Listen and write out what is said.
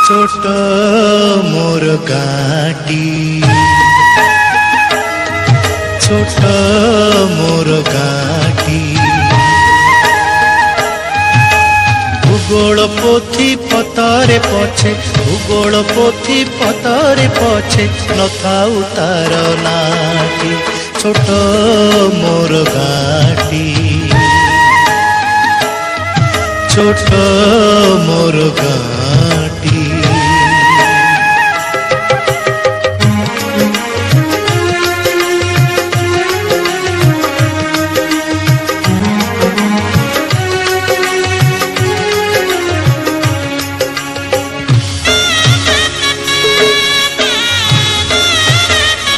छोट मोर गाटी छोट मोर गाटी भूगोल पोथी पतरे पछे भूगोल पोथी पतरे पछे नथाउ तार नाटी छोट मोर गाटी छोट मोर गाटी।